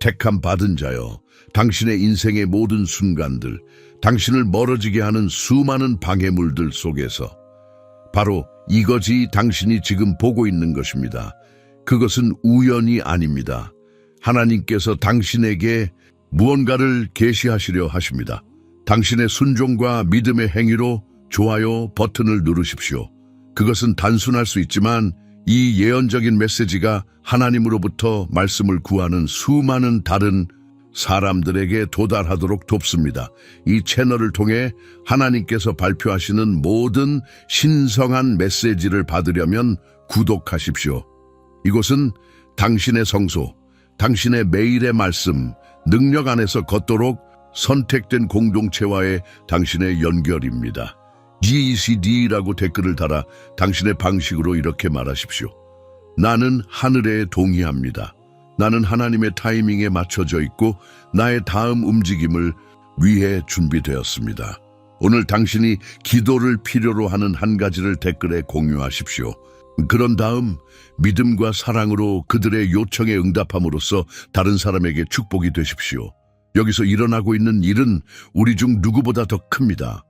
택함 받은 자여, 당신의 인생의 모든 순간들, 당신을 멀어지게 하는 수많은 방해물들 속에서 바로 이것이 당신이 지금 보고 있는 것입니다. 그것은 우연이 아닙니다. 하나님께서 당신에게 무언가를 계시하시려 하십니다. 당신의 순종과 믿음의 행위로 좋아요 버튼을 누르십시오. 그것은 단순할 수 있지만 이 예언적인 메시지가 하나님으로부터 말씀을 구하는 수많은 다른 사람들에게 도달하도록 돕습니다. 이 채널을 통해 하나님께서 발표하시는 모든 신성한 메시지를 받으려면 구독하십시오. 이곳은 당신의 성소, 당신의 매일의 말씀, 능력 안에서 걷도록 선택된 공동체와의 당신의 연결입니다. GCD라고 댓글을 달아 당신의 방식으로 이렇게 말하십시오. 나는 하늘에 동의합니다. 나는 하나님의 타이밍에 맞춰져 있고 나의 다음 움직임을 위해 준비되었습니다. 오늘 당신이 기도를 필요로 하는 한 가지를 댓글에 공유하십시오. 그런 다음 믿음과 사랑으로 그들의 요청에 응답함으로써 다른 사람에게 축복이 되십시오. 여기서 일어나고 있는 일은 우리 중 누구보다 더 큽니다.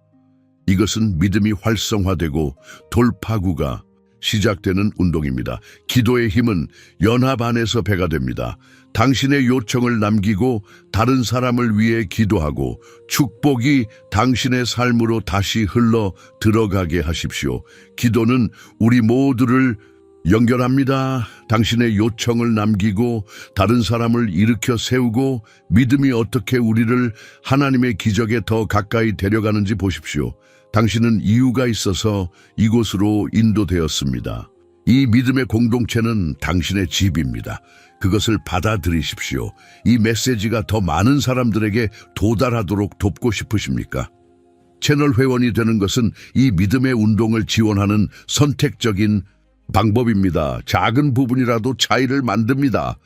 이것은 믿음이 활성화되고 돌파구가 시작되는 운동입니다. 기도의 힘은 연합 안에서 배가 됩니다. 당신의 요청을 남기고 다른 사람을 위해 기도하고 축복이 당신의 삶으로 다시 흘러 들어가게 하십시오. 기도는 우리 모두를 연결합니다. 당신의 요청을 남기고 다른 사람을 일으켜 세우고 믿음이 어떻게 우리를 하나님의 기적에 더 가까이 데려가는지 보십시오. 당신은 이유가 있어서 이곳으로 인도되었습니다. 이 믿음의 공동체는 당신의 집입니다. 그것을 받아들이십시오. 이 메시지가 더 많은 사람들에게 도달하도록 돕고 싶으십니까? 채널 회원이 되는 것은 이 믿음의 운동을 지원하는 선택적인 방법입니다. 작은 부분이라도 차이를 만듭니다.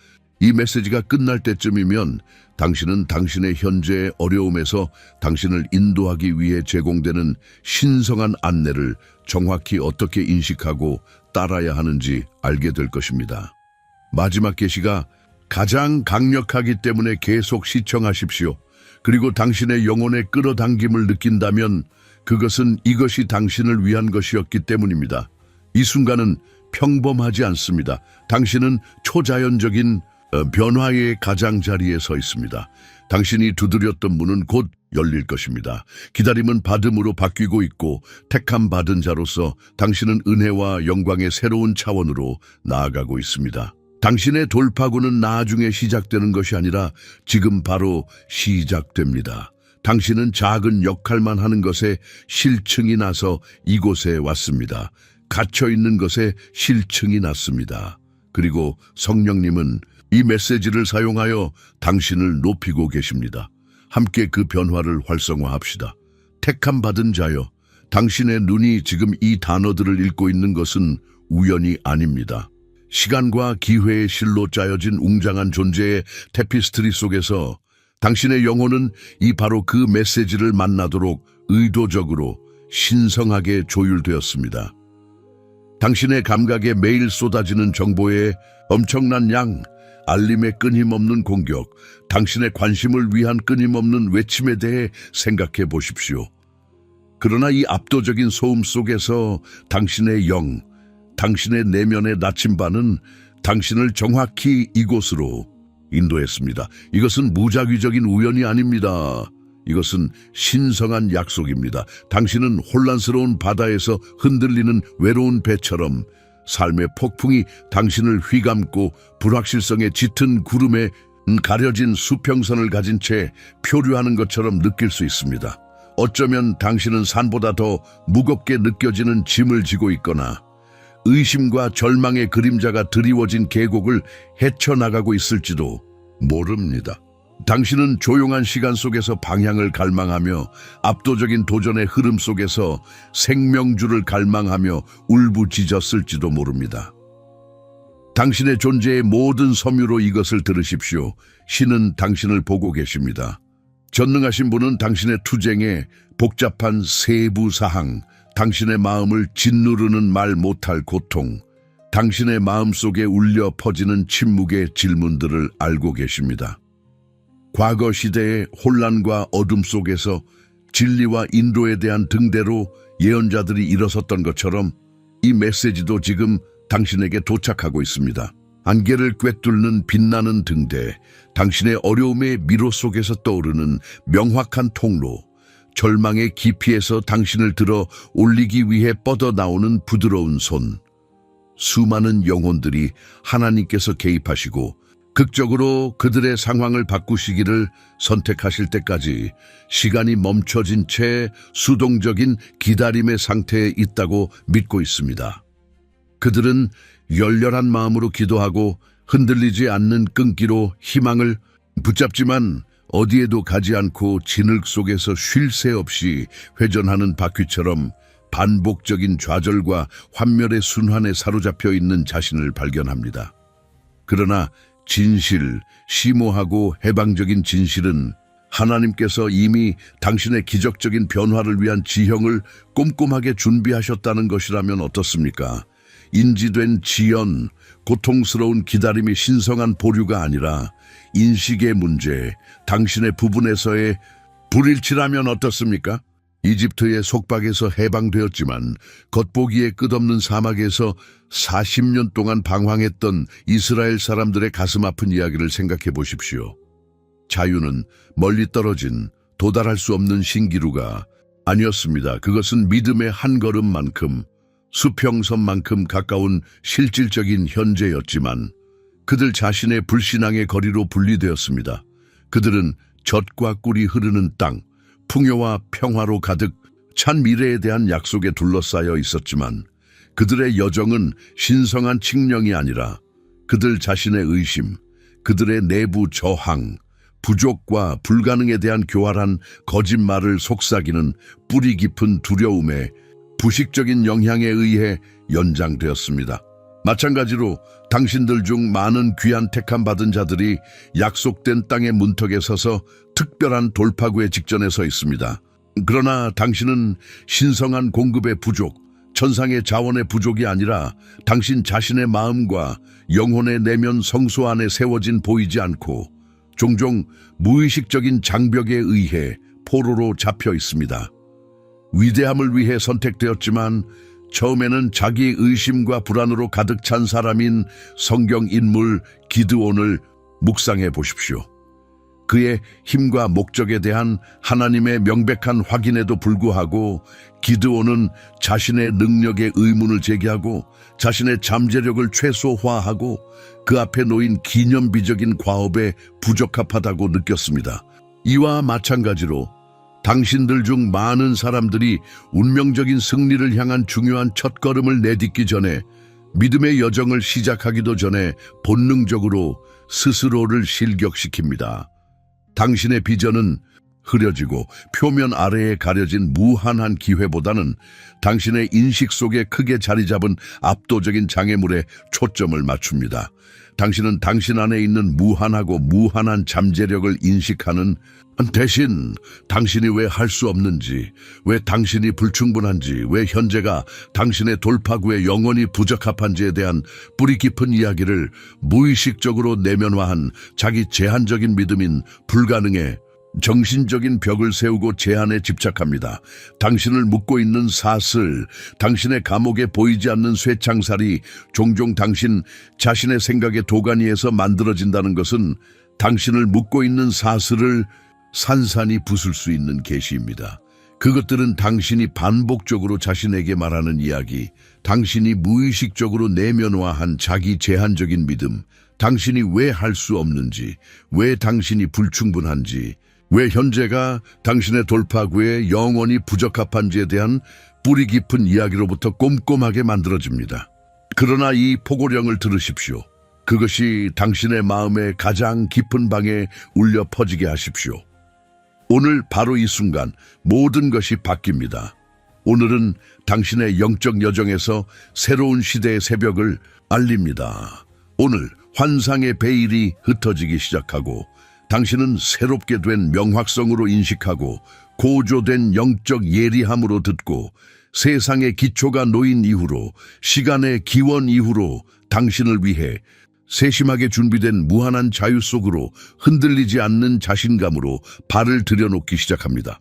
이 메시지가 끝날 때쯤이면 당신은 당신의 현재의 어려움에서 당신을 인도하기 위해 제공되는 신성한 안내를 정확히 어떻게 인식하고 따라야 하는지 알게 될 것입니다. 마지막 계시가 가장 강력하기 때문에 계속 시청하십시오. 그리고 당신의 영혼의 끌어당김을 느낀다면 그것은 이것이 당신을 위한 것이었기 때문입니다. 이 순간은 평범하지 않습니다. 당신은 초자연적인 변화의 가장자리에 서 있습니다. 당신이 두드렸던 문은 곧 열릴 것입니다. 기다림은 받음으로 바뀌고 있고 택함 받은 자로서 당신은 은혜와 영광의 새로운 차원으로 나아가고 있습니다. 당신의 돌파구는 나중에 시작되는 것이 아니라 지금 바로 시작됩니다. 당신은 작은 역할만 하는 것에 실증이 나서 이곳에 왔습니다. 갇혀있는 것에 실증이 났습니다. 그리고 성령님은 이 메시지를 사용하여 당신을 높이고 계십니다. 함께 그 변화를 활성화합시다. 택함 받은 자여, 당신의 눈이 지금 이 단어들을 읽고 있는 것은 우연이 아닙니다. 시간과 기회의 실로 짜여진 웅장한 존재의 테피스트리 속에서 당신의 영혼은 이 바로 그 메시지를 만나도록 의도적으로 신성하게 조율되었습니다. 당신의 감각에 매일 쏟아지는 정보의 엄청난 양, 알림의 끊임없는 공격, 당신의 관심을 위한 끊임없는 외침에 대해 생각해 보십시오. 그러나 이 압도적인 소음 속에서 당신의 영, 당신의 내면의 나침반은 당신을 정확히 이곳으로 인도했습니다. 이것은 무작위적인 우연이 아닙니다. 이것은 신성한 약속입니다. 당신은 혼란스러운 바다에서 흔들리는 외로운 배처럼 삶의 폭풍이 당신을 휘감고 불확실성에 짙은 구름에 가려진 수평선을 가진 채 표류하는 것처럼 느낄 수 있습니다. 어쩌면 당신은 산보다 더 무겁게 느껴지는 짐을 지고 있거나 의심과 절망의 그림자가 드리워진 계곡을 헤쳐나가고 있을지도 모릅니다. 당신은 조용한 시간 속에서 방향을 갈망하며 압도적인 도전의 흐름 속에서 생명줄을 갈망하며 울부짖었을지도 모릅니다. 당신의 존재의 모든 섬유로 이것을 들으십시오. 신은 당신을 보고 계십니다. 전능하신 분은 당신의 투쟁에 복잡한 세부 사항, 당신의 마음을 짓누르는 말 못할 고통, 당신의 마음속에 울려 퍼지는 침묵의 질문들을 알고 계십니다. 과거 시대의 혼란과 어둠 속에서 진리와 인도에 대한 등대로 예언자들이 일어섰던 것처럼 이 메시지도 지금 당신에게 도착하고 있습니다. 안개를 꿰뚫는 빛나는 등대, 당신의 어려움의 미로 속에서 떠오르는 명확한 통로, 절망의 깊이에서 당신을 들어 올리기 위해 뻗어나오는 부드러운 손. 수많은 영혼들이 하나님께서 개입하시고 극적으로 그들의 상황을 바꾸시기를 선택하실 때까지 시간이 멈춰진 채 수동적인 기다림의 상태에 있다고 믿고 있습니다. 그들은 열렬한 마음으로 기도하고 흔들리지 않는 끈기로 희망을 붙잡지만 어디에도 가지 않고 진흙 속에서 쉴 새 없이 회전하는 바퀴처럼 반복적인 좌절과 환멸의 순환에 사로잡혀 있는 자신을 발견합니다. 그러나 진실, 심오하고 해방적인 진실은 하나님께서 이미 당신의 기적적인 변화를 위한 지형을 꼼꼼하게 준비하셨다는 것이라면 어떻습니까? 인지된 지연, 고통스러운 기다림이 신성한 보류가 아니라 인식의 문제, 당신의 부분에서의 불일치라면 어떻습니까? 이집트의 속박에서 해방되었지만 겉보기에 끝없는 사막에서 40년 동안 방황했던 이스라엘 사람들의 가슴 아픈 이야기를 생각해 보십시오. 자유는 멀리 떨어진 도달할 수 없는 신기루가 아니었습니다. 그것은 믿음의 한 걸음만큼, 수평선만큼 가까운 실질적인 현재였지만 그들 자신의 불신앙의 거리로 분리되었습니다. 그들은 젖과 꿀이 흐르는 땅, 풍요와 평화로 가득 찬 미래에 대한 약속에 둘러싸여 있었지만 그들의 여정은 신성한 칙령이 아니라 그들 자신의 의심, 그들의 내부 저항, 부족과 불가능에 대한 교활한 거짓말을 속삭이는 뿌리 깊은 두려움의 부식적인 영향에 의해 연장되었습니다. 마찬가지로 당신들 중 많은 귀한 택함 받은 자들이 약속된 땅의 문턱에 서서 특별한 돌파구의 직전에 서 있습니다. 그러나 당신은 신성한 공급의 부족, 천상의 자원의 부족이 아니라 당신 자신의 마음과 영혼의 내면 성소 안에 세워진 보이지 않고 종종 무의식적인 장벽에 의해 포로로 잡혀 있습니다. 위대함을 위해 선택되었지만 처음에는 자기 의심과 불안으로 가득 찬 사람인 성경 인물 기드온을 묵상해 보십시오. 그의 힘과 목적에 대한 하나님의 명백한 확인에도 불구하고 기드온은 자신의 능력에 의문을 제기하고 자신의 잠재력을 최소화하고 그 앞에 놓인 기념비적인 과업에 부적합하다고 느꼈습니다. 이와 마찬가지로 당신들 중 많은 사람들이 운명적인 승리를 향한 중요한 첫걸음을 내딛기 전에 믿음의 여정을 시작하기도 전에 본능적으로 스스로를 실격시킵니다. 당신의 비전은 흐려지고 표면 아래에 가려진 무한한 기회보다는 당신의 인식 속에 크게 자리 잡은 압도적인 장애물에 초점을 맞춥니다. 당신은 당신 안에 있는 무한하고 무한한 잠재력을 인식하는 대신 당신이 왜 할 수 없는지, 왜 당신이 불충분한지, 왜 현재가 당신의 돌파구에 영원히 부적합한지에 대한 뿌리 깊은 이야기를 무의식적으로 내면화한 자기 제한적인 믿음인 불가능에 정신적인 벽을 세우고 제한에 집착합니다. 당신을 묶고 있는 사슬, 당신의 감옥에 보이지 않는 쇠창살이 종종 당신 자신의 생각의 도가니에서 만들어진다는 것은 당신을 묶고 있는 사슬을 산산이 부술 수 있는 계시입니다. 그것들은 당신이 반복적으로 자신에게 말하는 이야기, 당신이 무의식적으로 내면화한 자기 제한적인 믿음, 당신이 왜 할 수 없는지, 왜 당신이 불충분한지, 왜 현재가 당신의 돌파구에 영원히 부적합한지에 대한 뿌리 깊은 이야기로부터 꼼꼼하게 만들어집니다. 그러나 이 포고령을 들으십시오. 그것이 당신의 마음의 가장 깊은 방에 울려 퍼지게 하십시오. 오늘 바로 이 순간 모든 것이 바뀝니다. 오늘은 당신의 영적 여정에서 새로운 시대의 새벽을 알립니다. 오늘 환상의 베일이 흩어지기 시작하고 당신은 새롭게 된 명확성으로 인식하고 고조된 영적 예리함으로 듣고 세상의 기초가 놓인 이후로 시간의 기원 이후로 당신을 위해 세심하게 준비된 무한한 자유 속으로 흔들리지 않는 자신감으로 발을 들여놓기 시작합니다.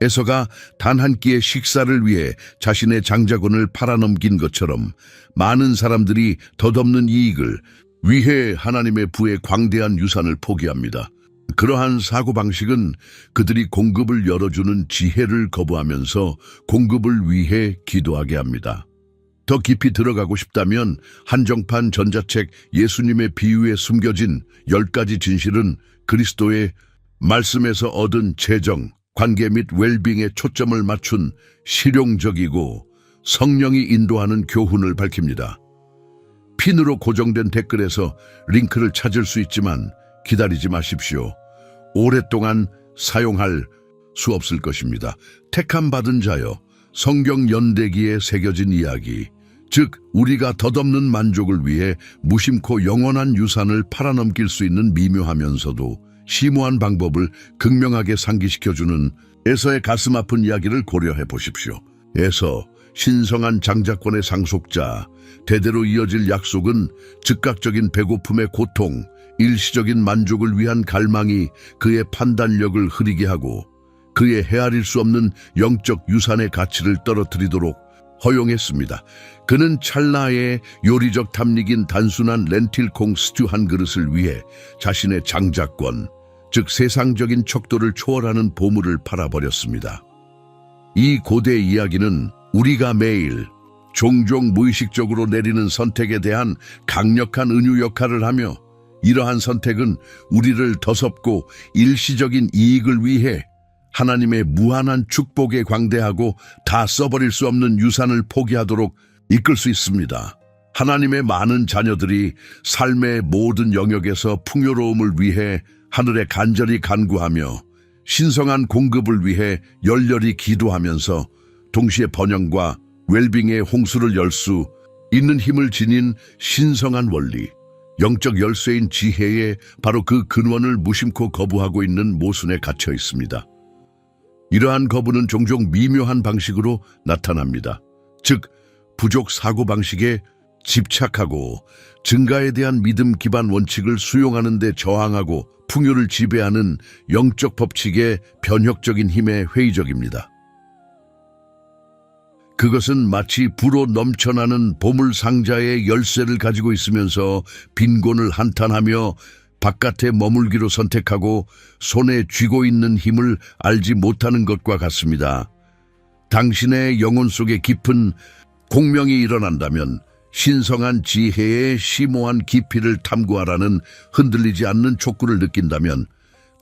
에서가 단 한 끼의 식사를 위해 자신의 장자권을 팔아넘긴 것처럼 많은 사람들이 덧없는 이익을 위해 하나님의 부의 광대한 유산을 포기합니다. 그러한 사고방식은 그들이 공급을 열어주는 지혜를 거부하면서 공급을 위해 기도하게 합니다. 더 깊이 들어가고 싶다면 한정판 전자책 예수님의 비유에 숨겨진 10가지 진실은 그리스도의 말씀에서 얻은 재정, 관계 및 웰빙에 초점을 맞춘 실용적이고 성령이 인도하는 교훈을 밝힙니다. 핀으로 고정된 댓글에서 링크를 찾을 수 있지만 기다리지 마십시오. 오랫동안 사용할 수 없을 것입니다. 택함 받은 자여, 성경 연대기에 새겨진 이야기, 즉 우리가 덧없는 만족을 위해 무심코 영원한 유산을 팔아넘길 수 있는 미묘하면서도 심오한 방법을 극명하게 상기시켜주는 에서의 가슴 아픈 이야기를 고려해 보십시오. 에서, 신성한 장자권의 상속자, 대대로 이어질 약속은 즉각적인 배고픔의 고통, 일시적인 만족을 위한 갈망이 그의 판단력을 흐리게 하고 그의 헤아릴 수 없는 영적 유산의 가치를 떨어뜨리도록 허용했습니다. 그는 찰나의 요리적 탐닉인 단순한 렌틸콩 스튜 한 그릇을 위해 자신의 장자권, 즉 세상적인 척도를 초월하는 보물을 팔아버렸습니다. 이 고대 이야기는 우리가 매일 종종 무의식적으로 내리는 선택에 대한 강력한 은유 역할을 하며, 이러한 선택은 우리를 더섭고 일시적인 이익을 위해 하나님의 무한한 축복에 광대하고 다 써버릴 수 없는 유산을 포기하도록 이끌 수 있습니다. 하나님의 많은 자녀들이 삶의 모든 영역에서 풍요로움을 위해 하늘에 간절히 간구하며 신성한 공급을 위해 열렬히 기도하면서 동시에 번영과 웰빙의 홍수를 열 수 있는 힘을 지닌 신성한 원리, 영적 열쇠인 지혜에 바로 그 근원을 무심코 거부하고 있는 모순에 갇혀 있습니다. 이러한 거부는 종종 미묘한 방식으로 나타납니다. 즉, 부족 사고방식에 집착하고 증가에 대한 믿음 기반 원칙을 수용하는 데 저항하고 풍요를 지배하는 영적 법칙의 변혁적인 힘에 회의적입니다. 그것은 마치 불어 넘쳐나는 보물 상자의 열쇠를 가지고 있으면서 빈곤을 한탄하며 바깥에 머물기로 선택하고 손에 쥐고 있는 힘을 알지 못하는 것과 같습니다. 당신의 영혼 속에 깊은 공명이 일어난다면 신성한 지혜의 심오한 깊이를 탐구하라는 흔들리지 않는 촉구를 느낀다면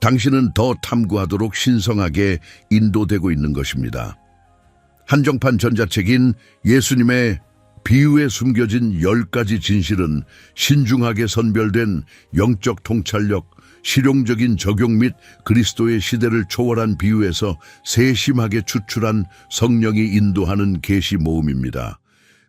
당신은 더 탐구하도록 신성하게 인도되고 있는 것입니다. 한정판 전자책인 예수님의 비유에 숨겨진 10가지 진실은 신중하게 선별된 영적 통찰력, 실용적인 적용 및 그리스도의 시대를 초월한 비유에서 세심하게 추출한 성령이 인도하는 계시 모음입니다.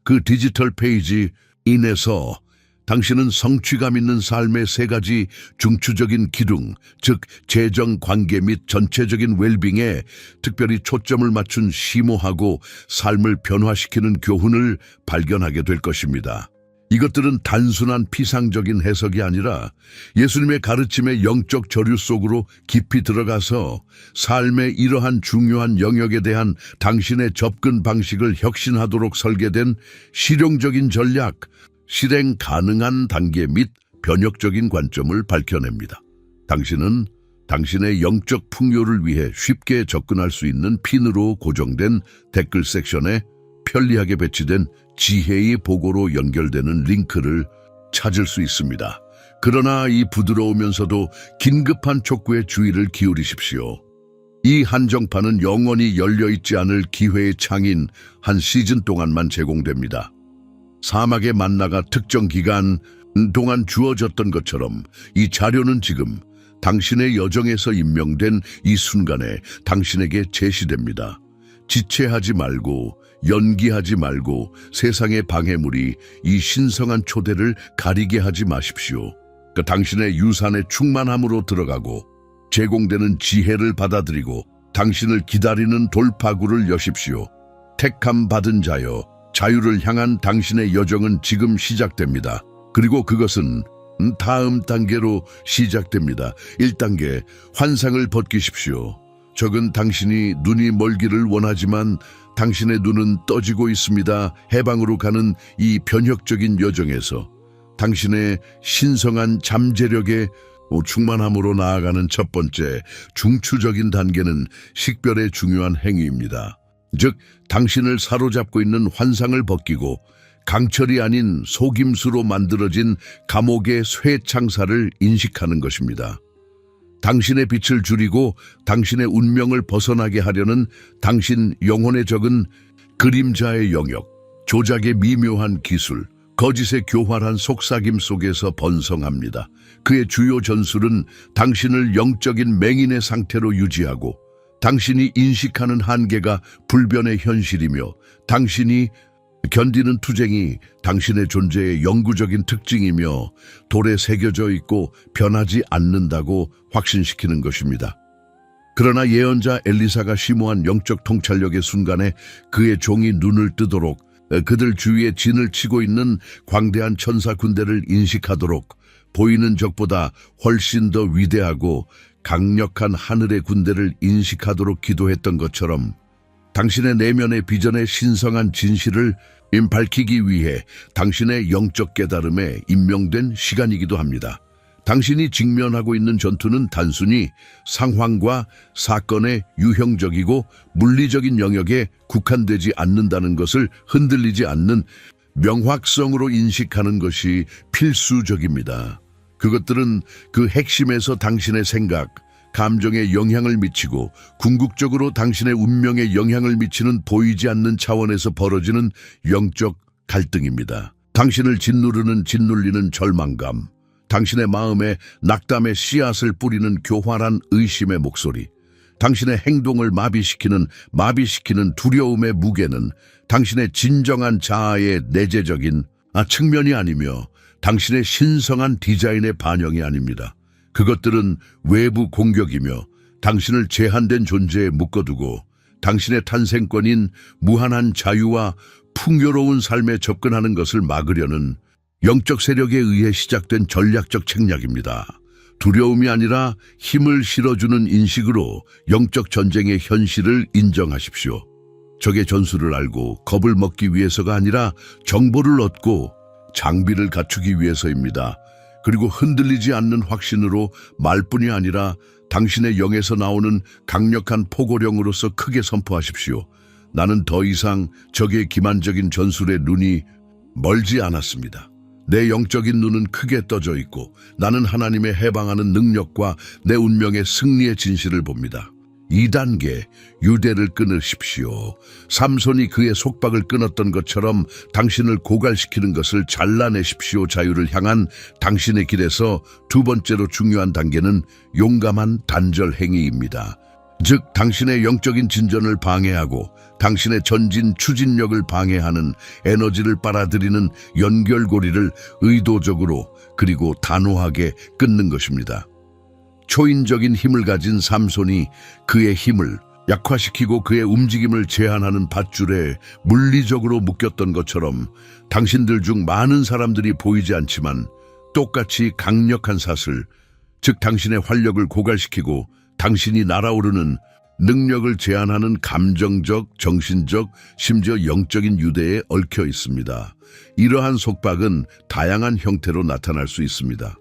그 디지털 페이지 인에서 당신은 성취감 있는 삶의 3가지 중추적인 기둥, 즉 재정, 관계 및 전체적인 웰빙에 특별히 초점을 맞춘 심오하고 삶을 변화시키는 교훈을 발견하게 될 것입니다. 이것들은 단순한 피상적인 해석이 아니라 예수님의 가르침의 영적 저류 속으로 깊이 들어가서 삶의 이러한 중요한 영역에 대한 당신의 접근 방식을 혁신하도록 설계된 실용적인 전략, 실행 가능한 단계 및 변혁적인 관점을 밝혀냅니다. 당신은 당신의 영적 풍요를 위해 쉽게 접근할 수 있는 핀으로 고정된 댓글 섹션에 편리하게 배치된 지혜의 보고로 연결되는 링크를 찾을 수 있습니다. 그러나 이 부드러우면서도 긴급한 촉구에 주의를 기울이십시오. 이 한정판은 영원히 열려있지 않을 기회의 창인 한 시즌 동안만 제공됩니다. 사막의 만나가 특정 기간 동안 주어졌던 것처럼 이 자료는 지금 당신의 여정에서 임명된 이 순간에 당신에게 제시됩니다. 지체하지 말고 연기하지 말고 세상의 방해물이 이 신성한 초대를 가리게 하지 마십시오. 당신의 유산의 충만함으로 들어가고 제공되는 지혜를 받아들이고 당신을 기다리는 돌파구를 여십시오. 택함 받은 자여, 자유를 향한 당신의 여정은 지금 시작됩니다. 그리고 그것은 다음 단계로 시작됩니다. 1단계, 환상을 벗기십시오. 적은 당신이 눈이 멀기를 원하지만 당신의 눈은 떠지고 있습니다. 해방으로 가는 이 변혁적인 여정에서 당신의 신성한 잠재력에 충만함으로 나아가는 첫 번째 중추적인 단계는 식별의 중요한 행위입니다. 즉, 당신을 사로잡고 있는 환상을 벗기고 강철이 아닌 속임수로 만들어진 감옥의 쇠창살을 인식하는 것입니다. 당신의 빛을 줄이고 당신의 운명을 벗어나게 하려는 당신 영혼의 적은 그림자의 영역, 조작의 미묘한 기술, 거짓의 교활한 속삭임 속에서 번성합니다. 그의 주요 전술은 당신을 영적인 맹인의 상태로 유지하고 당신이 인식하는 한계가 불변의 현실이며 당신이 견디는 투쟁이 당신의 존재의 영구적인 특징이며 돌에 새겨져 있고 변하지 않는다고 확신시키는 것입니다. 그러나 예언자 엘리사가 심오한 영적 통찰력의 순간에 그의 종이 눈을 뜨도록 그들 주위에 진을 치고 있는 광대한 천사 군대를 인식하도록 보이는 적보다 훨씬 더 위대하고 강력한 하늘의 군대를 인식하도록 기도했던 것처럼 당신의 내면의 비전의 신성한 진실을 밝히기 위해 당신의 영적 깨달음에 임명된 시간이기도 합니다. 당신이 직면하고 있는 전투는 단순히 상황과 사건의 유형적이고 물리적인 영역에 국한되지 않는다는 것을 흔들리지 않는 명확성으로 인식하는 것이 필수적입니다. 그것들은 그 핵심에서 당신의 생각, 감정에 영향을 미치고 궁극적으로 당신의 운명에 영향을 미치는 보이지 않는 차원에서 벌어지는 영적 갈등입니다. 당신을 짓누르는 절망감, 당신의 마음에 낙담의 씨앗을 뿌리는 교활한 의심의 목소리, 당신의 행동을 마비시키는 두려움의 무게는 당신의 진정한 자아의 내재적인 측면이 아니며 당신의 신성한 디자인의 반영이 아닙니다. 그것들은 외부 공격이며 당신을 제한된 존재에 묶어두고 당신의 탄생권인 무한한 자유와 풍요로운 삶에 접근하는 것을 막으려는 영적 세력에 의해 시작된 전략적 책략입니다. 두려움이 아니라 힘을 실어주는 인식으로 영적 전쟁의 현실을 인정하십시오. 적의 전술을 알고 겁을 먹기 위해서가 아니라 정보를 얻고 장비를 갖추기 위해서입니다. 그리고 흔들리지 않는 확신으로 말뿐이 아니라 당신의 영에서 나오는 강력한 포고령으로서 크게 선포하십시오. 나는 더 이상 적의 기만적인 전술에 눈이 멀지 않았습니다. 내 영적인 눈은 크게 떠져 있고 나는 하나님의 해방하는 능력과 내 운명의 승리의 진실을 봅니다. 2단계, 유대를 끊으십시오. 삼손이 그의 속박을 끊었던 것처럼 당신을 고갈시키는 것을 잘라내십시오. 자유를 향한 당신의 길에서 두 번째로 중요한 단계는 용감한 단절 행위입니다. 즉, 당신의 영적인 진전을 방해하고 당신의 전진 추진력을 방해하는 에너지를 빨아들이는 연결고리를 의도적으로 그리고 단호하게 끊는 것입니다. 초인적인 힘을 가진 삼손이 그의 힘을 약화시키고 그의 움직임을 제한하는 밧줄에 물리적으로 묶였던 것처럼 당신들 중 많은 사람들이 보이지 않지만 똑같이 강력한 사슬, 즉 당신의 활력을 고갈시키고 당신이 날아오르는 능력을 제한하는 감정적, 정신적, 심지어 영적인 유대에 얽혀 있습니다. 이러한 속박은 다양한 형태로 나타날 수 있습니다.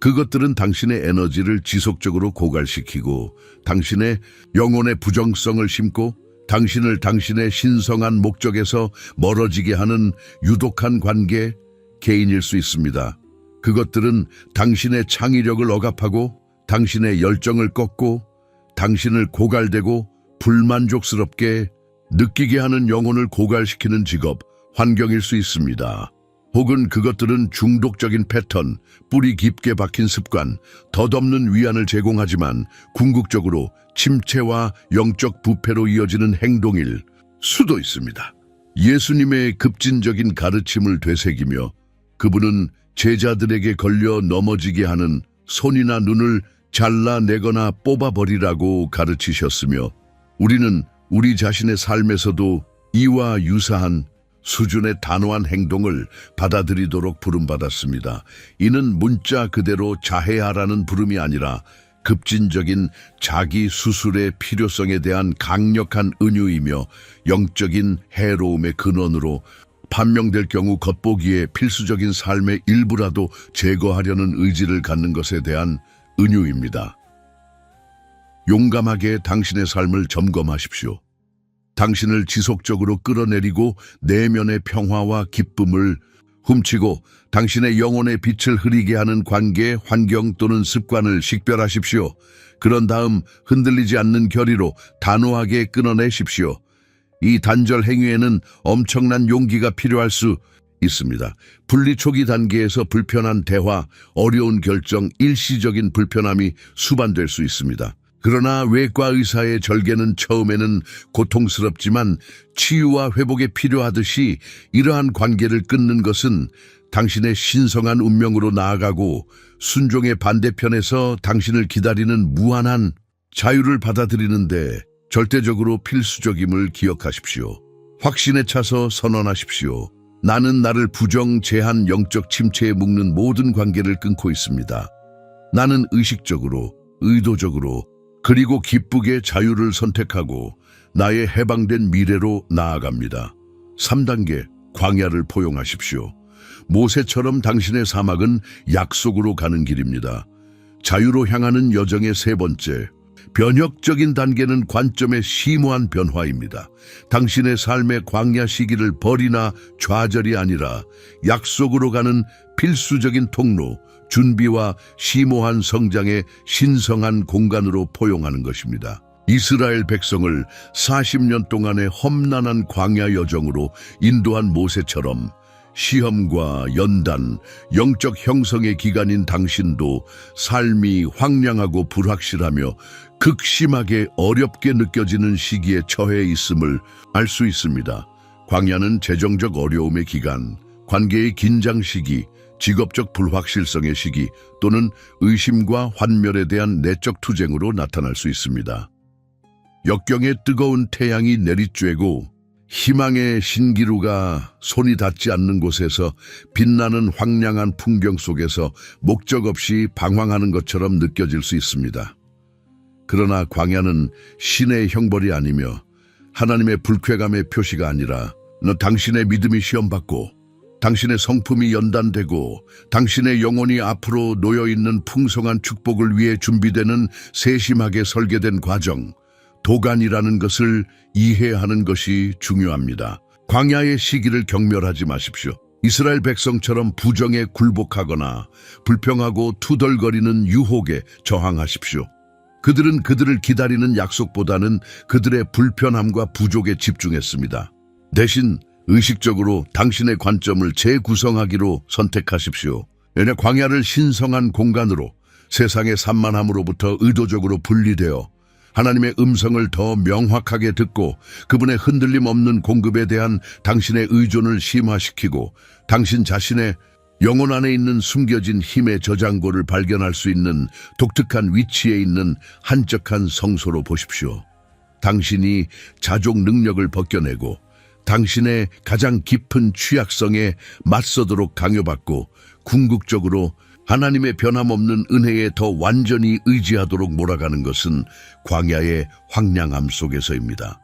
그것들은 당신의 에너지를 지속적으로 고갈시키고 당신의 영혼의 부정성을 심고 당신을 당신의 신성한 목적에서 멀어지게 하는 유독한 관계, 개인일 수 있습니다. 그것들은 당신의 창의력을 억압하고 당신의 열정을 꺾고 당신을 고갈되고 불만족스럽게 느끼게 하는 영혼을 고갈시키는 직업, 환경일 수 있습니다. 혹은 그것들은 중독적인 패턴, 뿌리 깊게 박힌 습관, 덧없는 위안을 제공하지만 궁극적으로 침체와 영적 부패로 이어지는 행동일 수도 있습니다. 예수님의 급진적인 가르침을 되새기며 그분은 제자들에게 걸려 넘어지게 하는 손이나 눈을 잘라내거나 뽑아버리라고 가르치셨으며 우리는 우리 자신의 삶에서도 이와 유사한 수준의 단호한 행동을 받아들이도록 부름받았습니다. 이는 문자 그대로 자해하라는 부름이 아니라 급진적인 자기 수술의 필요성에 대한 강력한 은유이며 영적인 해로움의 근원으로 판명될 경우 겉보기에 필수적인 삶의 일부라도 제거하려는 의지를 갖는 것에 대한 은유입니다. 용감하게 당신의 삶을 점검하십시오. 당신을 지속적으로 끌어내리고 내면의 평화와 기쁨을 훔치고 당신의 영혼의 빛을 흐리게 하는 관계, 환경 또는 습관을 식별하십시오. 그런 다음 흔들리지 않는 결의로 단호하게 끊어내십시오. 이 단절 행위에는 엄청난 용기가 필요할 수 있습니다. 분리 초기 단계에서 불편한 대화, 어려운 결정, 일시적인 불편함이 수반될 수 있습니다. 그러나 외과 의사의 절개는 처음에는 고통스럽지만 치유와 회복에 필요하듯이 이러한 관계를 끊는 것은 당신의 신성한 운명으로 나아가고 순종의 반대편에서 당신을 기다리는 무한한 자유를 받아들이는데 절대적으로 필수적임을 기억하십시오. 확신에 차서 선언하십시오. 나는 나를 부정, 제한, 영적 침체에 묶는 모든 관계를 끊고 있습니다. 나는 의식적으로, 의도적으로, 그리고 기쁘게 자유를 선택하고 나의 해방된 미래로 나아갑니다. 3단계, 광야를 포용하십시오. 모세처럼 당신의 사막은 약속으로 가는 길입니다. 자유로 향하는 여정의 세 번째, 변혁적인 단계는 관점의 심오한 변화입니다. 당신의 삶의 광야 시기를 벌이나 좌절이 아니라 약속으로 가는 필수적인 통로, 준비와 심오한 성장의 신성한 공간으로 포용하는 것입니다. 이스라엘 백성을 40년 동안의 험난한 광야 여정으로 인도한 모세처럼 시험과 연단, 영적 형성의 기간인 당신도 삶이 황량하고 불확실하며 극심하게 어렵게 느껴지는 시기에 처해 있음을 알 수 있습니다. 광야는 재정적 어려움의 기간, 관계의 긴장 시기, 직업적 불확실성의 시기 또는 의심과 환멸에 대한 내적 투쟁으로 나타날 수 있습니다. 역경의 뜨거운 태양이 내리쬐고 희망의 신기루가 손이 닿지 않는 곳에서 빛나는 황량한 풍경 속에서 목적 없이 방황하는 것처럼 느껴질 수 있습니다. 그러나 광야는 신의 형벌이 아니며 하나님의 불쾌감의 표시가 아니라 당신의 믿음이 시험받고 당신의 성품이 연단되고 당신의 영혼이 앞으로 놓여있는 풍성한 축복을 위해 준비되는 세심하게 설계된 과정, 도간이라는 것을 이해하는 것이 중요합니다. 광야의 시기를 경멸하지 마십시오. 이스라엘 백성처럼 부정에 굴복하거나 불평하고 투덜거리는 유혹에 저항하십시오. 그들은 그들을 기다리는 약속보다는 그들의 불편함과 부족에 집중했습니다. 대신 의식적으로 당신의 관점을 재구성하기로 선택하십시오. 왜냐 광야를 신성한 공간으로 세상의 산만함으로부터 의도적으로 분리되어 하나님의 음성을 더 명확하게 듣고 그분의 흔들림 없는 공급에 대한 당신의 의존을 심화시키고 당신 자신의 영혼 안에 있는 숨겨진 힘의 저장고를 발견할 수 있는 독특한 위치에 있는 한적한 성소로 보십시오. 당신이 자족 능력을 벗겨내고 당신의 가장 깊은 취약성에 맞서도록 강요받고 궁극적으로 하나님의 변함없는 은혜에 더 완전히 의지하도록 몰아가는 것은 광야의 황량함 속에서입니다.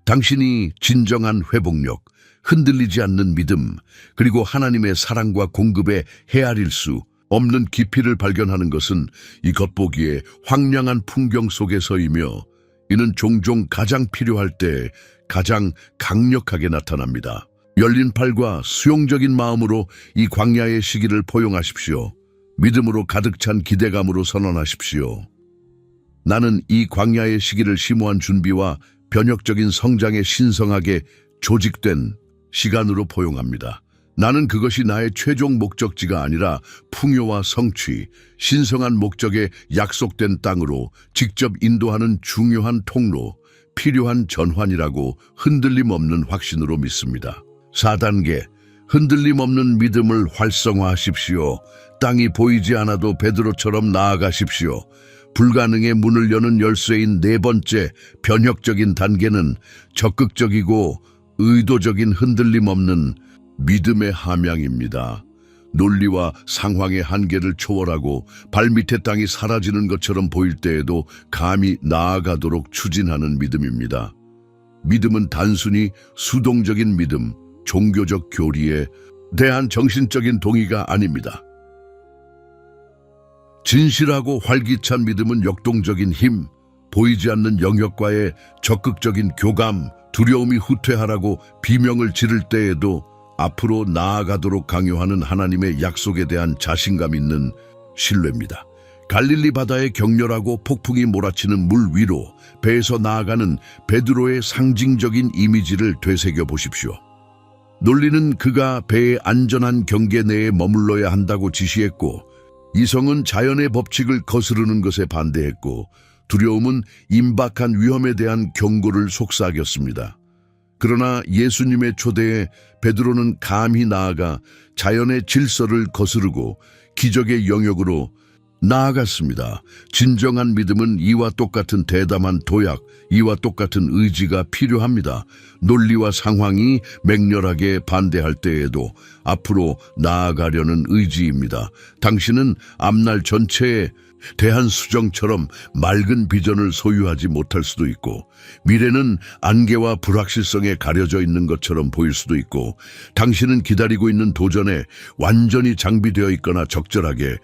당신이 진정한 회복력, 흔들리지 않는 믿음, 그리고 하나님의 사랑과 공급에 헤아릴 수 없는 깊이를 발견하는 것은 이 겉보기에 황량한 풍경 속에서이며 이는 종종 가장 필요할 때 가장 강력하게 나타납니다. 열린 팔과 수용적인 마음으로 이 광야의 시기를 포용하십시오. 믿음으로 가득 찬 기대감으로 선언하십시오. 나는 이 광야의 시기를 심오한 준비와 변혁적인 성장에 신성하게 조직된 시간으로 포용합니다. 나는 그것이 나의 최종 목적지가 아니라 풍요와 성취, 신성한 목적에 약속된 땅으로 직접 인도하는 중요한 통로, 필요한 전환이라고 흔들림 없는 확신으로 믿습니다. 4단계, 흔들림 없는 믿음을 활성화하십시오. 땅이 보이지 않아도 베드로처럼 나아가십시오. 불가능의 문을 여는 열쇠인 네 번째 변혁적인 단계는 적극적이고 의도적인 흔들림 없는 믿음의 함양입니다. 논리와 상황의 한계를 초월하고 발밑의 땅이 사라지는 것처럼 보일 때에도 감히 나아가도록 추진하는 믿음입니다. 믿음은 단순히 수동적인 믿음, 종교적 교리에 대한 정신적인 동의가 아닙니다. 진실하고 활기찬 믿음은 역동적인 힘, 보이지 않는 영역과의 적극적인 교감, 두려움이 후퇴하라고 비명을 지를 때에도 앞으로 나아가도록 강요하는 하나님의 약속에 대한 자신감 있는 신뢰입니다. 갈릴리 바다의 격렬하고 폭풍이 몰아치는 물 위로 배에서 나아가는 베드로의 상징적인 이미지를 되새겨 보십시오. 논리는 그가 배의 안전한 경계 내에 머물러야 한다고 지시했고, 이성은 자연의 법칙을 거스르는 것에 반대했고, 두려움은 임박한 위험에 대한 경고를 속삭였습니다. 그러나 예수님의 초대에 베드로는 감히 나아가 자연의 질서를 거스르고 기적의 영역으로 나아갔습니다. 진정한 믿음은 이와 똑같은 대담한 도약, 이와 똑같은 의지가 필요합니다. 논리와 상황이 맹렬하게 반대할 때에도 앞으로 나아가려는 의지입니다. 당신은 앞날 전체에 대한 수정처럼 맑은 비전을 소유하지 못할 수도 있고, 미래는 안개와 불확실성에 가려져 있는 것처럼 보일 수도 있고, 당신은 기다리고 있는 도전에 완전히 장비되어 있거나 적절하게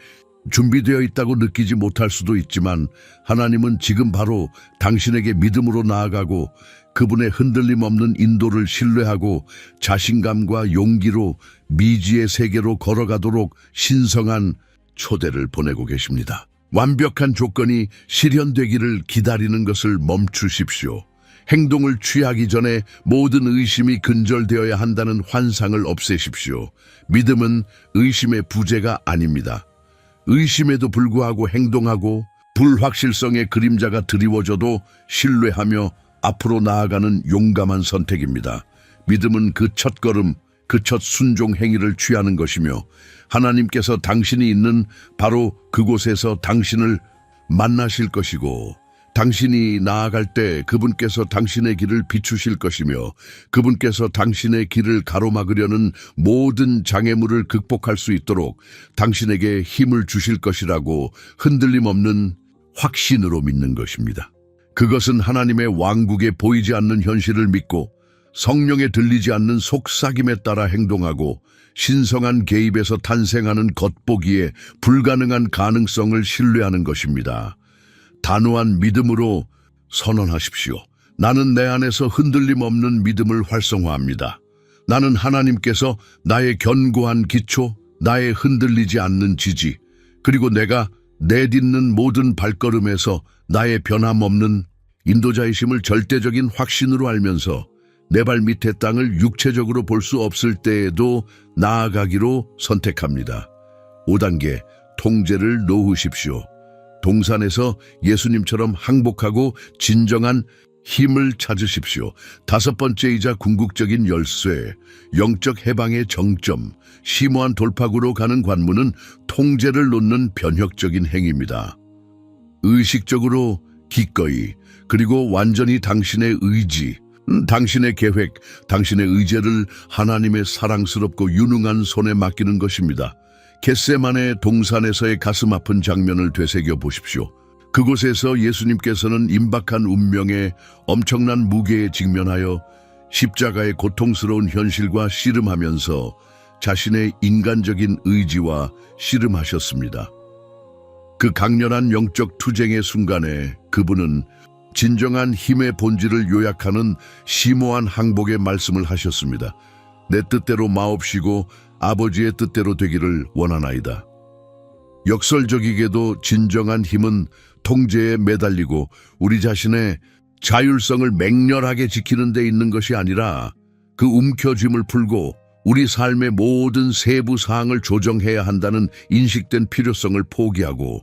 준비되어 있다고 느끼지 못할 수도 있지만, 하나님은 지금 바로 당신에게 믿음으로 나아가고 그분의 흔들림 없는 인도를 신뢰하고 자신감과 용기로 미지의 세계로 걸어가도록 신성한 초대를 보내고 계십니다. 완벽한 조건이 실현되기를 기다리는 것을 멈추십시오. 행동을 취하기 전에 모든 의심이 근절되어야 한다는 환상을 없애십시오. 믿음은 의심의 부재가 아닙니다. 의심에도 불구하고 행동하고 불확실성의 그림자가 드리워져도 신뢰하며 앞으로 나아가는 용감한 선택입니다. 믿음은 그 첫걸음, 그 첫 순종 행위를 취하는 것이며, 하나님께서 당신이 있는 바로 그곳에서 당신을 만나실 것이고, 당신이 나아갈 때 그분께서 당신의 길을 비추실 것이며, 그분께서 당신의 길을 가로막으려는 모든 장애물을 극복할 수 있도록 당신에게 힘을 주실 것이라고 흔들림 없는 확신으로 믿는 것입니다. 그것은 하나님의 왕국에 보이지 않는 현실을 믿고 성령에 들리지 않는 속삭임에 따라 행동하고 신성한 개입에서 탄생하는 겉보기에 불가능한 가능성을 신뢰하는 것입니다. 단호한 믿음으로 선언하십시오. 나는 내 안에서 흔들림 없는 믿음을 활성화합니다. 나는 하나님께서 나의 견고한 기초, 나의 흔들리지 않는 지지, 그리고 내가 내딛는 모든 발걸음에서 나의 변함없는 인도자이심을 절대적인 확신으로 알면서 내 발 밑의 땅을 육체적으로 볼 수 없을 때에도 나아가기로 선택합니다. 5단계, 통제를 놓으십시오. 동산에서 예수님처럼 항복하고 진정한 힘을 찾으십시오. 5번째이자 궁극적인 열쇠, 영적 해방의 정점, 심오한 돌파구로 가는 관문은 통제를 놓는 변혁적인 행위입니다. 의식적으로, 기꺼이, 그리고 완전히 당신의 의지, 당신의 계획, 당신의 의지를 하나님의 사랑스럽고 유능한 손에 맡기는 것입니다. 겟세마네 동산에서의 가슴 아픈 장면을 되새겨 보십시오. 그곳에서 예수님께서는 임박한 운명에 엄청난 무게에 직면하여 십자가의 고통스러운 현실과 씨름하면서 자신의 인간적인 의지와 씨름하셨습니다. 그 강렬한 영적 투쟁의 순간에 그분은 진정한 힘의 본질을 요약하는 심오한 항복의 말씀을 하셨습니다. 내 뜻대로 마옵시고 아버지의 뜻대로 되기를 원하나이다. 역설적이게도 진정한 힘은 통제에 매달리고 우리 자신의 자율성을 맹렬하게 지키는 데 있는 것이 아니라 그 움켜쥐음을 풀고 우리 삶의 모든 세부 사항을 조정해야 한다는 인식된 필요성을 포기하고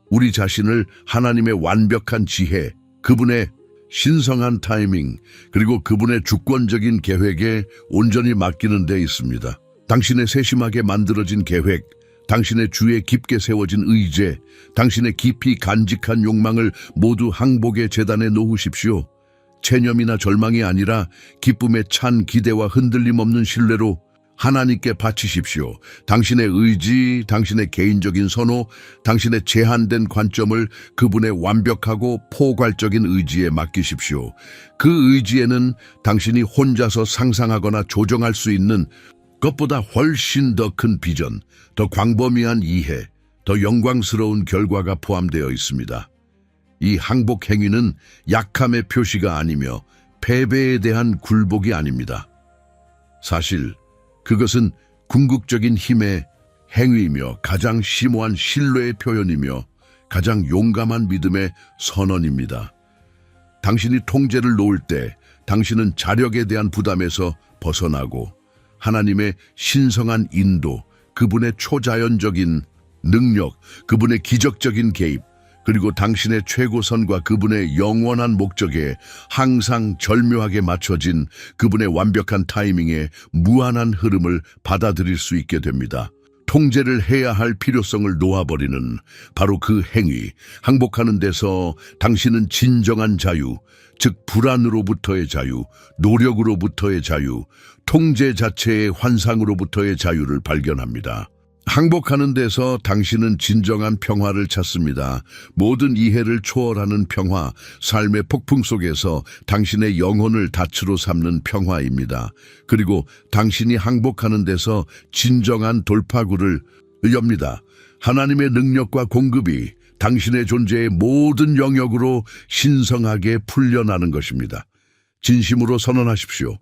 우리 자신을 하나님의 완벽한 지혜, 그분의 신성한 타이밍, 그리고 그분의 주권적인 계획에 온전히 맡기는 데 있습니다. 당신의 세심하게 만들어진 계획, 당신의 주에 깊게 세워진 의제, 당신의 깊이 간직한 욕망을 모두 항복의 제단에 놓으십시오. 체념이나 절망이 아니라 기쁨에 찬 기대와 흔들림 없는 신뢰로 하나님께 바치십시오. 당신의 의지, 당신의 개인적인 선호, 당신의 제한된 관점을 그분의 완벽하고 포괄적인 의지에 맡기십시오. 그 의지에는 당신이 혼자서 상상하거나 조정할 수 있는 것보다 훨씬 더 큰 비전, 더 광범위한 이해, 더 영광스러운 결과가 포함되어 있습니다. 이 항복 행위는 약함의 표시가 아니며 패배에 대한 굴복이 아닙니다. 사실 그것은 궁극적인 힘의 행위이며 가장 심오한 신뢰의 표현이며 가장 용감한 믿음의 선언입니다. 당신이 통제를 놓을 때 당신은 자력에 대한 부담에서 벗어나고 하나님의 신성한 인도, 그분의 초자연적인 능력, 그분의 기적적인 개입, 그리고 당신의 최고선과 그분의 영원한 목적에 항상 절묘하게 맞춰진 그분의 완벽한 타이밍에 무한한 흐름을 받아들일 수 있게 됩니다. 통제를 해야 할 필요성을 놓아버리는 바로 그 행위, 항복하는 데서 당신은 진정한 자유, 즉 불안으로부터의 자유, 노력으로부터의 자유, 통제 자체의 환상으로부터의 자유를 발견합니다. 항복하는 데서 당신은 진정한 평화를 찾습니다. 모든 이해를 초월하는 평화, 삶의 폭풍 속에서 당신의 영혼을 닻으로 삼는 평화입니다. 그리고 당신이 항복하는 데서 진정한 돌파구를 엽니다. 하나님의 능력과 공급이 당신의 존재의 모든 영역으로 신성하게 풀려나는 것입니다. 진심으로 선언하십시오.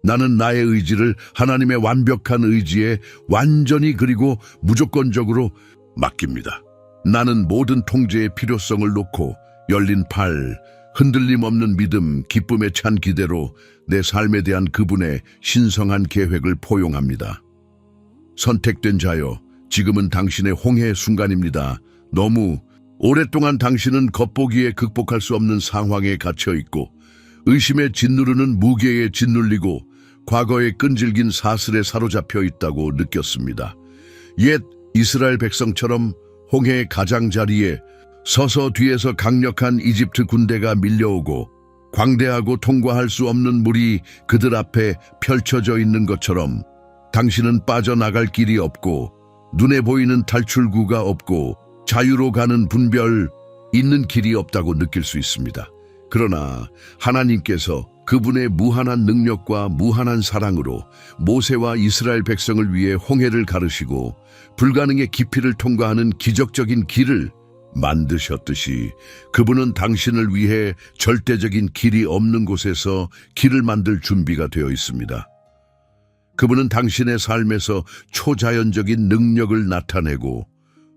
나는 나의 의지를 하나님의 완벽한 의지에 완전히 그리고 무조건적으로 맡깁니다. 나는 모든 통제의 필요성을 놓고 열린 팔, 흔들림 없는 믿음, 기쁨에 찬 기대로 내 삶에 대한 그분의 신성한 계획을 포용합니다. 선택된 자여, 지금은 당신의 홍해의 순간입니다. 너무 오랫동안 당신은 겉보기에 극복할 수 없는 상황에 갇혀 있고 의심에 짓누르는 무게에 짓눌리고 과거의 끈질긴 사슬에 사로잡혀 있다고 느꼈습니다. 옛 이스라엘 백성처럼 홍해의 가장자리에 서서 뒤에서 강력한 이집트 군대가 밀려오고 광대하고 통과할 수 없는 물이 그들 앞에 펼쳐져 있는 것처럼 당신은 빠져나갈 길이 없고 눈에 보이는 탈출구가 없고 자유로 가는 분별 있는 길이 없다고 느낄 수 있습니다. 그러나 하나님께서 그분의 무한한 능력과 무한한 사랑으로 모세와 이스라엘 백성을 위해 홍해를 가르시고 불가능의 깊이를 통과하는 기적적인 길을 만드셨듯이 그분은 당신을 위해 절대적인 길이 없는 곳에서 길을 만들 준비가 되어 있습니다. 그분은 당신의 삶에서 초자연적인 능력을 나타내고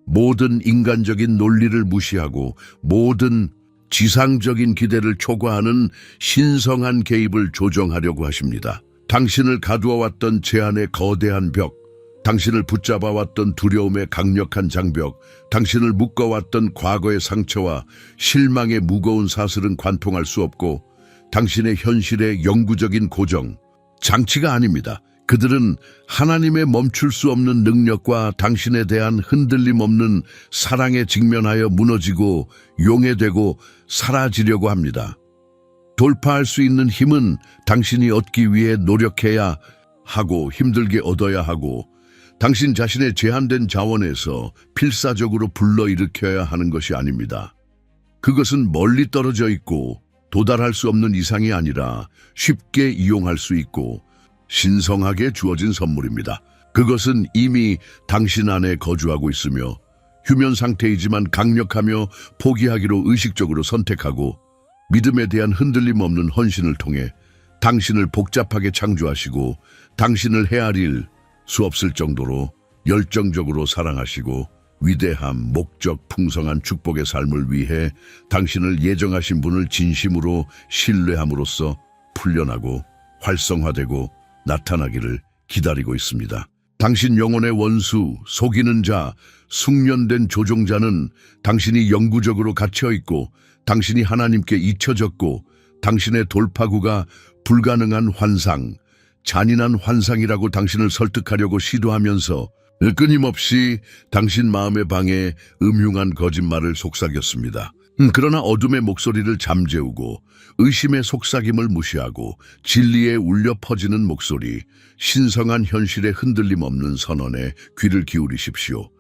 모든 인간적인 논리를 무시하고 모든 지상적인 기대를 초과하는 신성한 개입을 조정하려고 하십니다. 당신을 가두어왔던 제한의 거대한 벽, 당신을 붙잡아왔던 두려움의 강력한 장벽, 당신을 묶어왔던 과거의 상처와 실망의 무거운 사슬은 관통할 수 없고 당신의 현실의 영구적인 고정, 장치가 아닙니다. 그들은 하나님의 멈출 수 없는 능력과 당신에 대한 흔들림 없는 사랑에 직면하여 무너지고 용해되고 사라지려고 합니다. 돌파할 수 있는 힘은 당신이 얻기 위해 노력해야 하고 힘들게 얻어야 하고 당신 자신의 제한된 자원에서 필사적으로 불러일으켜야 하는 것이 아닙니다. 그것은 멀리 떨어져 있고 도달할 수 없는 이상이 아니라 쉽게 이용할 수 있고 신성하게 주어진 선물입니다. 그것은 이미 당신 안에 거주하고 있으며 휴면 상태이지만 강력하며 포기하기로 의식적으로 선택하고 믿음에 대한 흔들림 없는 헌신을 통해 당신을 복잡하게 창조하시고 당신을 헤아릴 수 없을 정도로 열정적으로 사랑하시고 위대함, 목적, 풍성한 축복의 삶을 위해 당신을 예정하신 분을 진심으로 신뢰함으로써 풀려나고 활성화되고 나타나기를 기다리고 있습니다. 당신 영혼의 원수, 속이는 자, 숙련된 조종자는 당신이 영구적으로 갇혀있고 당신이 하나님께 잊혀졌고 당신의 돌파구가 불가능한 환상, 잔인한 환상이라고 당신을 설득하려고 시도하면서 끊임없이 당신 마음의 방에 음흉한 거짓말을 속삭였습니다. 그러나 어둠의 목소리를 잠재우고 의심의 속삭임을 무시하고 진리에 울려 퍼지는 목소리, 신성한 현실에 흔들림 없는 선언에 귀를 기울이십시오.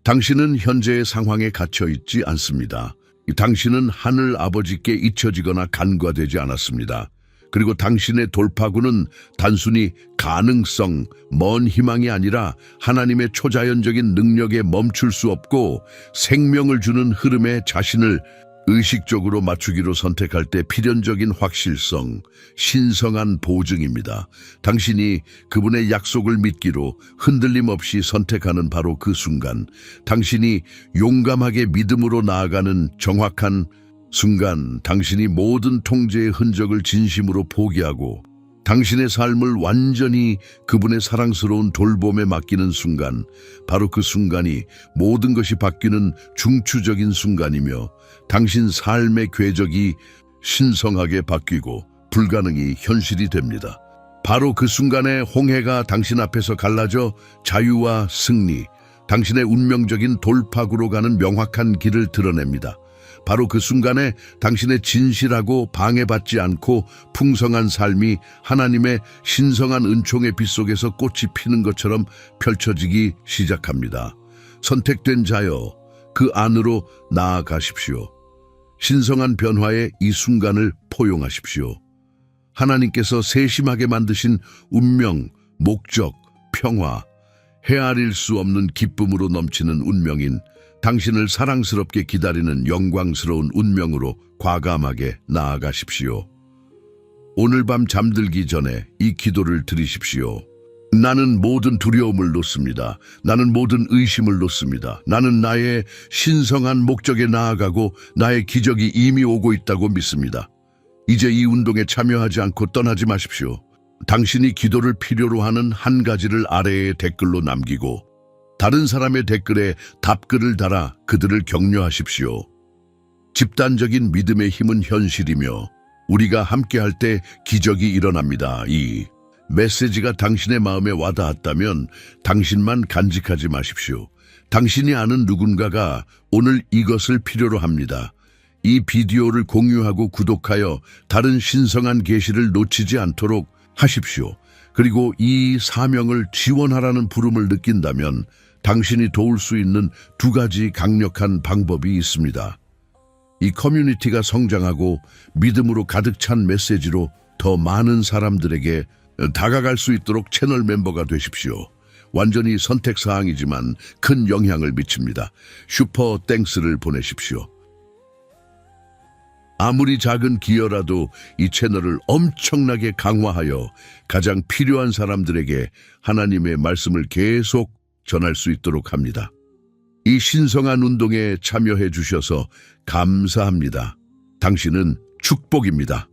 당신은 현재의 상황에 갇혀 있지 않습니다. 당신은 하늘 아버지께 잊혀지거나 간과되지 않았습니다. 그리고 당신의 돌파구는 단순히 가능성, 먼 희망이 아니라 하나님의 초자연적인 능력에 멈출 수 없고 생명을 주는 흐름에 자신을 의식적으로 맞추기로 선택할 때 필연적인 확실성, 신성한 보증입니다. 당신이 그분의 약속을 믿기로 흔들림 없이 선택하는 바로 그 순간, 당신이 용감하게 믿음으로 나아가는 정확한 순간, 당신이 모든 통제의 흔적을 진심으로 포기하고 당신의 삶을 완전히 그분의 사랑스러운 돌봄에 맡기는 순간, 바로 그 순간이 모든 것이 바뀌는 중추적인 순간이며 당신 삶의 궤적이 신성하게 바뀌고 불가능이 현실이 됩니다. 바로 그 순간에 홍해가 당신 앞에서 갈라져 자유와 승리, 당신의 운명적인 돌파구로 가는 명확한 길을 드러냅니다. 바로 그 순간에 당신의 진실하고 방해받지 않고 풍성한 삶이 하나님의 신성한 은총의 빛 속에서 꽃이 피는 것처럼 펼쳐지기 시작합니다. 선택된 자여, 그 안으로 나아가십시오. 신성한 변화의 이 순간을 포용하십시오. 하나님께서 세심하게 만드신 운명, 목적, 평화, 헤아릴 수 없는 기쁨으로 넘치는 운명인 당신을 사랑스럽게 기다리는 영광스러운 운명으로 과감하게 나아가십시오. 오늘 밤 잠들기 전에 이 기도를 드리십시오. 나는 모든 두려움을 놓습니다. 나는 모든 의심을 놓습니다. 나는 나의 신성한 목적에 나아가고 나의 기적이 이미 오고 있다고 믿습니다. 이제 이 운동에 참여하지 않고 떠나지 마십시오. 당신이 기도를 필요로 하는 한 가지를 아래에 댓글로 남기고 다른 사람의 댓글에 답글을 달아 그들을 격려하십시오. 집단적인 믿음의 힘은 현실이며 우리가 함께할 때 기적이 일어납니다. 이 메시지가 당신의 마음에 와닿았다면 당신만 간직하지 마십시오. 당신이 아는 누군가가 오늘 이것을 필요로 합니다. 이 비디오를 공유하고 구독하여 다른 신성한 계시를 놓치지 않도록 하십시오. 그리고 이 사명을 지원하라는 부름을 느낀다면 당신이 도울 수 있는 두 가지 강력한 방법이 있습니다. 이 커뮤니티가 성장하고 믿음으로 가득 찬 메시지로 더 많은 사람들에게 다가갈 수 있도록 채널 멤버가 되십시오. 완전히 선택사항이지만 큰 영향을 미칩니다. 슈퍼 땡스를 보내십시오. 아무리 작은 기여라도 이 채널을 엄청나게 강화하여 가장 필요한 사람들에게 하나님의 말씀을 계속 전할 수 있도록 합니다. 이 신성한 운동에 참여해 주셔서 감사합니다. 당신은 축복입니다.